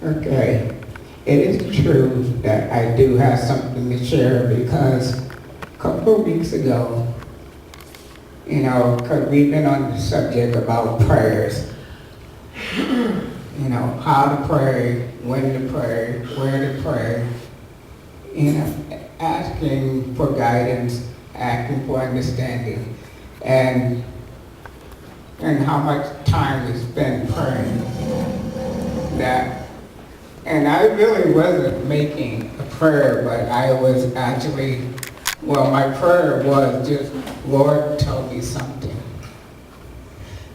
Okay. It is true that I do have something to share because a couple of weeks ago, because we've been on the subject about prayers, how to pray, when to pray, where to pray, asking for guidance, asking for understanding, and how much time we spend praying. And I really wasn't making a prayer, but I was actually, my prayer was just, Lord, tell me something.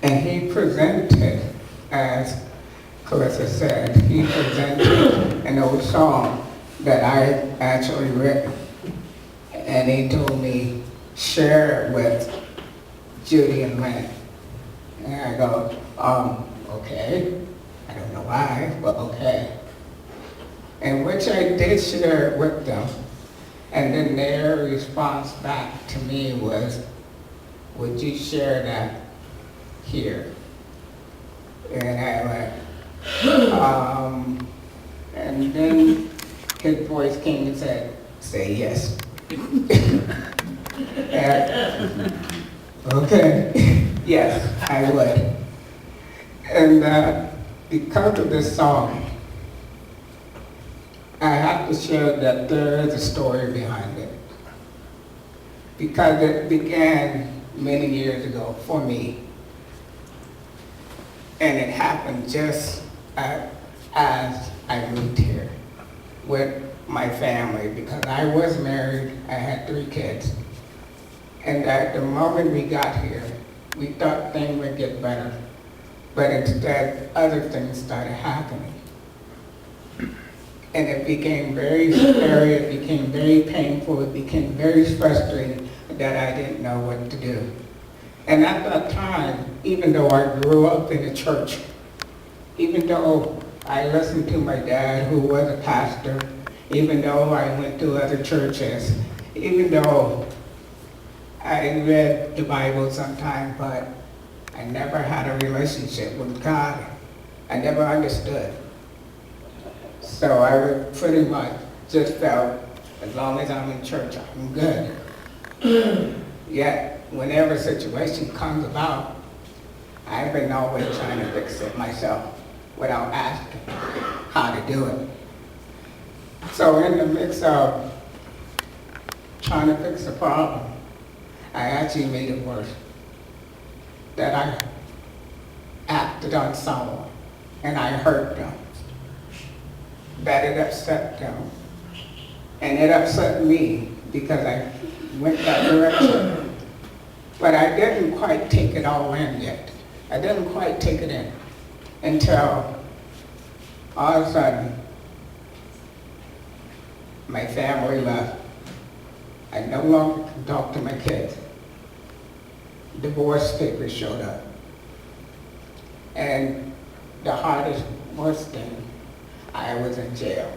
And he presented, as Clarissa said, he presented an old song that I actually written. And he told me, share it with Judy and Lynn. And I go, okay. I don't know why, but okay. And which I did share it with them. And then their response back to me was, would you share that here? And I went, and then his voice came and said, say yes. And, okay, yes, I would. And because of this song, I have to share that there is a story behind it. Because it began many years ago for me. And it happened just as I moved here with my family, because I was married, I had 3 kids. And at the moment we got here, we thought things would get better. But instead, other things started happening. And it became very scary, it became very painful, it became very frustrating that I didn't know what to do. And at that time, even though I grew up in the church, even though I listened to my dad, who was a pastor, even though I went to other churches, even though I read the Bible sometimes, but I never had a relationship with God. I never understood. So I would pretty much just felt, as long as I'm in church, I'm good. Yet, whenever a situation comes about, I've been always trying to fix it myself without asking how to do it. So in the midst of trying to fix the problem, I actually made it worse. That I acted on someone and I hurt them. That it upset them. And it upset me because I went that direction. But I didn't quite take it all in yet. I didn't quite take it in until all of a sudden my family left. I no longer could talk to my kids. Divorce papers showed up. And the hardest, worst thing, I was in jail.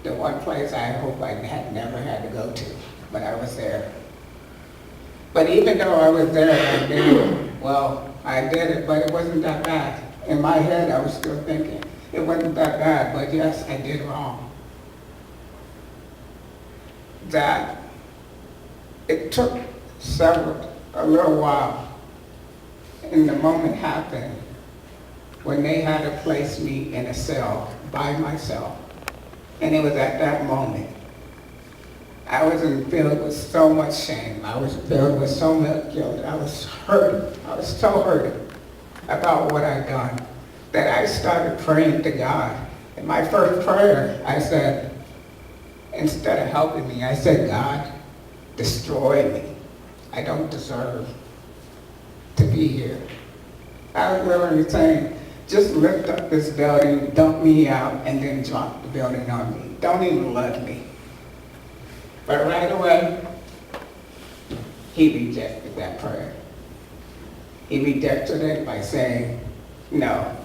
The one place I hope I had never had to go to, but I was there. But even though I was there, I knew, I did it, but it wasn't that bad. In my head, I was still thinking, it wasn't that bad, but yes, I did wrong. That it took a little while, and the moment happened when they had to place me in a cell by myself. And it was at that moment, I was filled with so much shame. I was filled with so much guilt. I was hurting. I was so hurting about what I'd done that I started praying to God. In my first prayer, I said, instead of helping me, I said, God, destroy me. I don't deserve to be here. I was literally saying, just lift up this building, dump me out, and then drop the building on me. Don't even love me. But right away, he rejected that prayer. He rejected it by saying, no,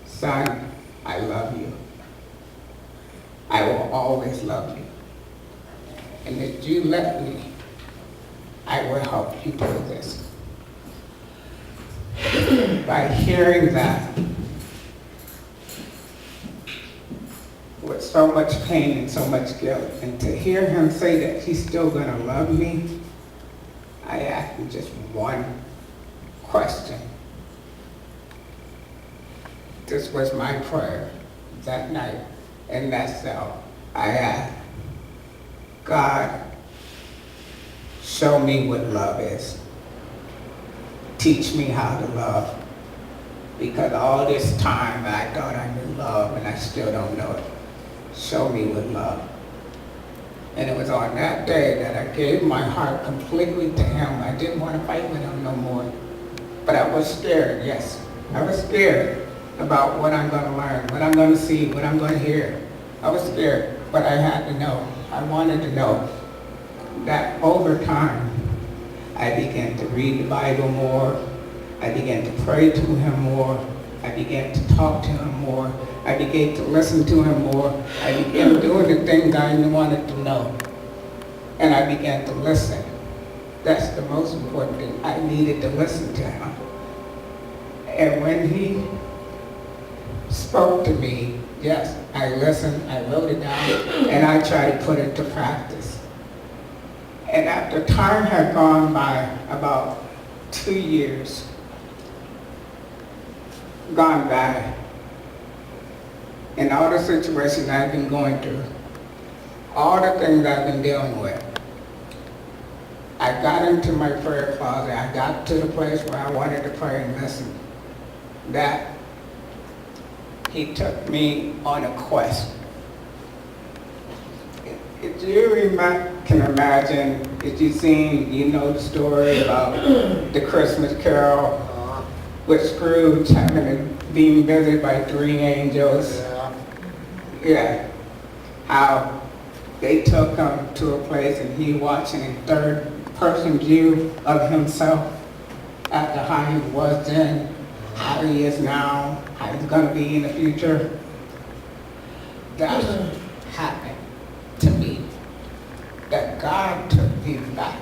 son, I love you. I will always love you. And if you let me, I will help you do this. By hearing that, so much pain and so much guilt. And to hear him say that he's still gonna love me, I asked him just one question. This was my prayer that night in that cell. I asked, God, show me what love is. Teach me how to love. Because all this time I thought I knew love and I still don't know it. Show me what love. And it was on that day that I gave my heart completely to him. I didn't want to fight with him no more. But I was scared, yes. I was scared about what I'm going to learn, what I'm going to see, what I'm going to hear. I was scared, but I had to know. I wanted to know that over time, I began to read the Bible more. I began to pray to him more. I began to talk to him more. I began to listen to him more. I began doing the things I wanted to know. And I began to listen. That's the most important thing. I needed to listen to him. And when he spoke to me, yes, I listened, I wrote it down, and I tried to put it to practice. And after time had gone by, about 2 years gone by, in all the situations I've been going through, all the things I've been dealing with, I got into my prayer closet. I got to the place where I wanted to pray and listen. That he took me on a quest. If you can imagine, if you've seen, you know the story about the Christmas Carol with Scrooge being visited by 3 angels. Yeah. How they took him to a place and he watching a third-person view of himself after how he was then, how he is now, how he's going to be in the future. That happened to me. That God took me back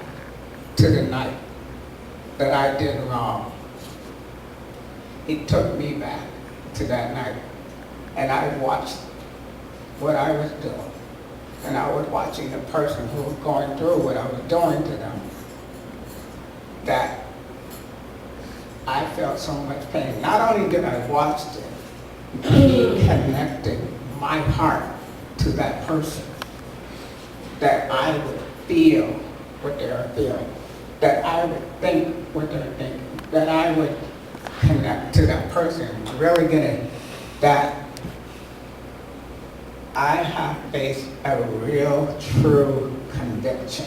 to the night that I did wrong. He took me back to that night, and I watched what I was doing. And I was watching the person who was going through what I was doing to them. That I felt so much pain. Not only did I watch it, he connected my heart to that person. That I would feel what they are feeling. That I would think what they're thinking. That I would connect to that person. Really getting that I have faced a real, true conviction.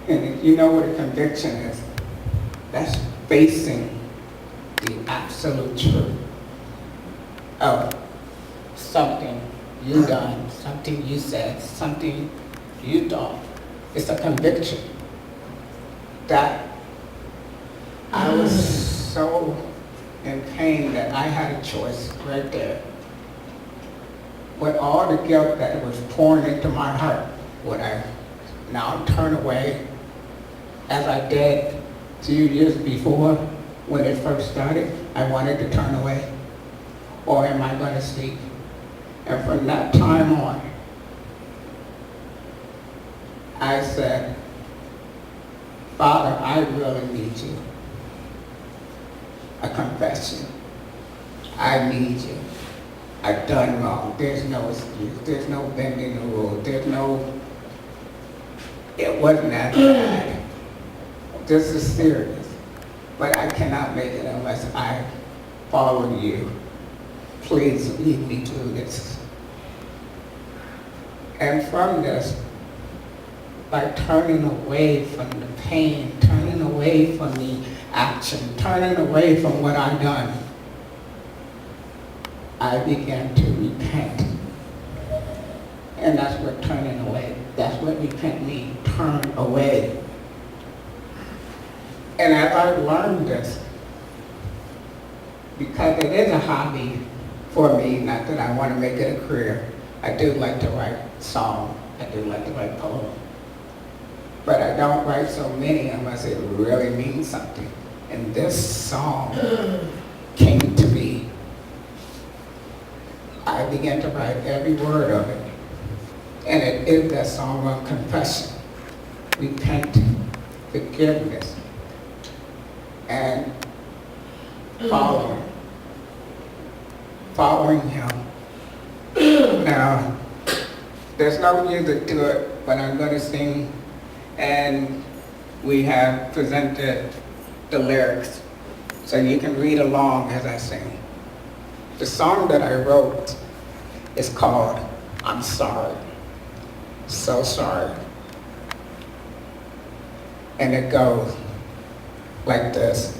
And if you know what a conviction is, that's facing the absolute truth of something you done, something you said, something you thought. It's a conviction that I was so in pain that I had a choice right there. With all the guilt that was pouring into my heart, would I now turn away as I did 2 years before when it first started? I wanted to turn away. Or am I going to speak? And from that time on, I said, Father, I really need you. A confession. I need you. I've done wrong. There's no excuse. There's no bending the rule. There's no, it wasn't that bad. This is serious. But I cannot make it unless I follow you. Please lead me through this. And from this, by turning away from the pain, turning away from the action, turning away from what I've done, I began to repent. And that's what turning away, that's what repent means, turn away. And as I learned this, because it is a hobby for me, not that I want to make it a career, I do like to write songs, I do like to write poems. But I don't write so many unless it really means something. And this song came to me I began to write every word of it. And it is that song of confession, repenting, forgiveness, and following him. Now, there's no music to it, but I'm going to sing, and we have presented the lyrics, so you can read along as I sing. The song that I wrote is called I'm Sorry, So Sorry. And it goes like this.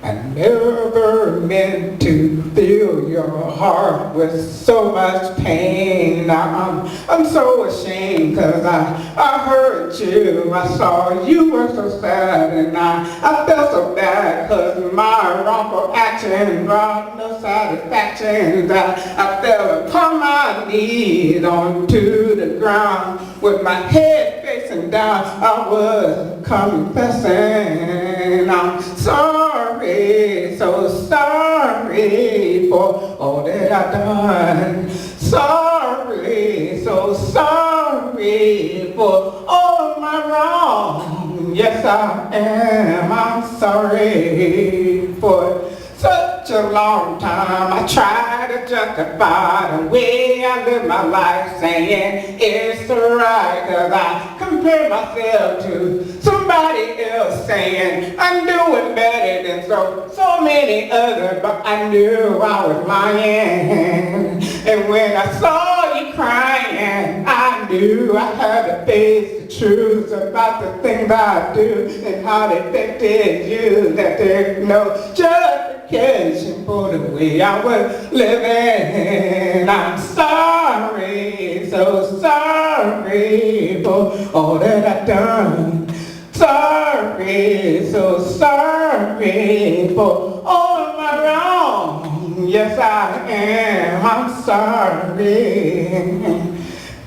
I never meant to fill your heart with so much pain. Now I'm so ashamed because I hurt you. I saw you were so sad, and I felt so bad because my wrongful action brought no satisfaction. I fell upon my knees onto the ground with my head facing down. I was confessing I'm sorry, so sorry for all that I've done. Sorry, so sorry for all of my wrong. Yes, I am. I'm sorry for such a long time. I tried to justify the way I live my life, saying it's right, cause I compare myself to somebody else, saying I'm doing better than so many others, but I knew I was lying. And when I saw you crying, I knew I had to face the truth about the things I do and how they affected you, that there's no justification for the way I was living. I'm sorry, so sorry for all that I've done. Sorry, so sorry for all of my wrong. Yes, I am. I'm sorry.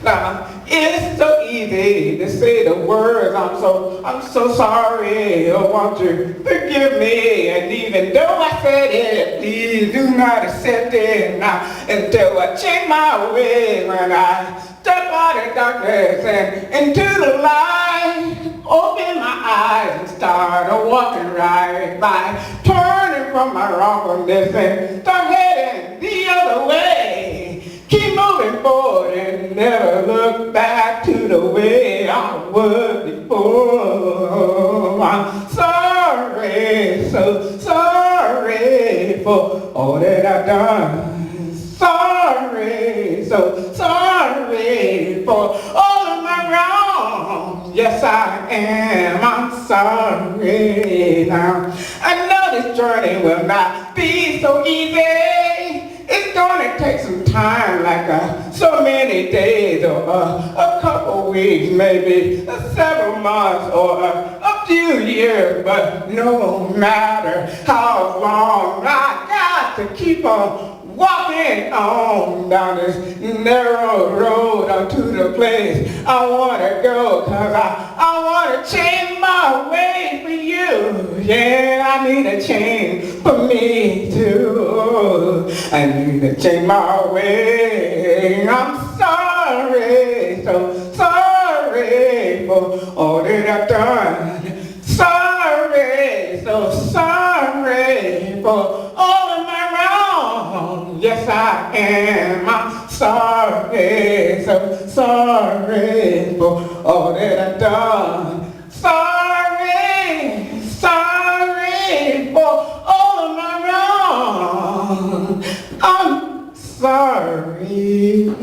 Now, it's so easy to say the words, I'm so sorry, oh, won't you forgive me? And even though I said it, please do not accept it now until I change my ways. When I step out of darkness and into the light, open my eyes and start walking right by, turning from my wrongfulness and start heading the other way. Keep moving forward and never look back to the way I was before. I'm sorry, so sorry for all that I've done. Sorry, so sorry for all of my wrong. Yes, I am. I'm sorry now. I know this journey will not be so easy. It's gonna take some time, like so many days, or a couple weeks, maybe several months, or a few years. But no matter how long, I got to keep on walking on down this narrow road onto the place I want to go, cause I want to change my way for you. Yeah, I need a change for me too. I need to change my way. I'm sorry, so sorry for all that I've done. Sorry, so sorry for all of my wrong. Yes, I am. I'm sorry, so sorry for all that I've done. Sorry, sorry for all of my wrong. I'm sorry.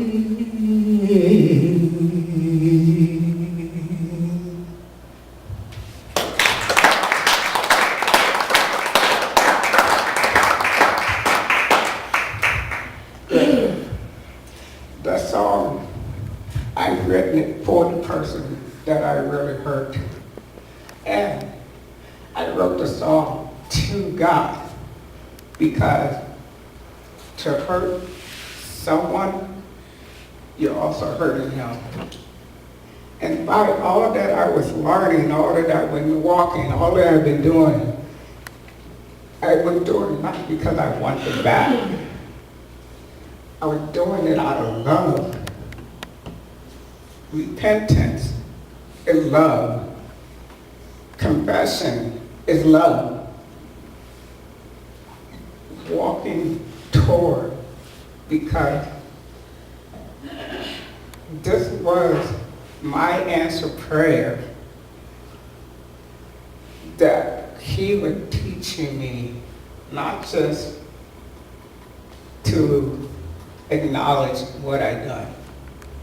That song, I've written it for the person that I really hurt. And I wrote the song to God, because to hurt someone, you're also hurting him. And by all that I was learning, all that I've been walking, all that I've been doing, I was doing it not because I wanted back. I was doing it out of love. Repentance is love. Confession is love. Walking toward, because this was my answer prayer, that he was teaching me not just to acknowledge what I'd done,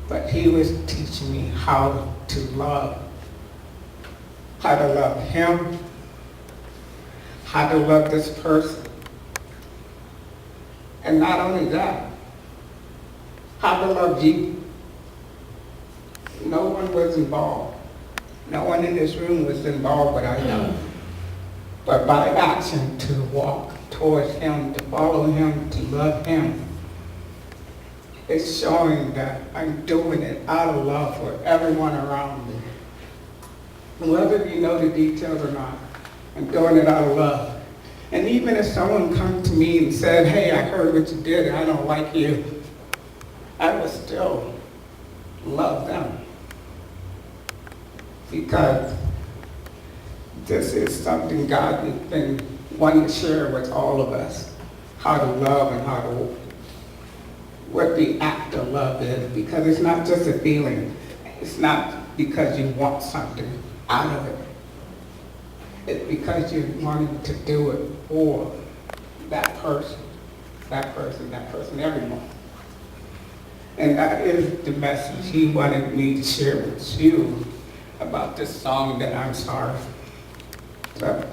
but he was teaching me how to love him, how to love this person. And not only that, how to love you. No one was involved. No one in this room was involved, but I know. But by action, to walk towards him, to follow him, to love him, it's showing that I'm doing it out of love for everyone around me. Whether you know the details or not, I'm doing it out of love. And even if someone comes to me and said, hey, I heard what you did and I don't like you, I will still love them. Because this is something God has been wanting to share with all of us, how to love and what the act of love is. Because it's not just a feeling. It's not because you want something out of it. It's because you're wanting to do it for that person, everyone. And that is the message he wanted me to share with you about this song that I'm sorry. So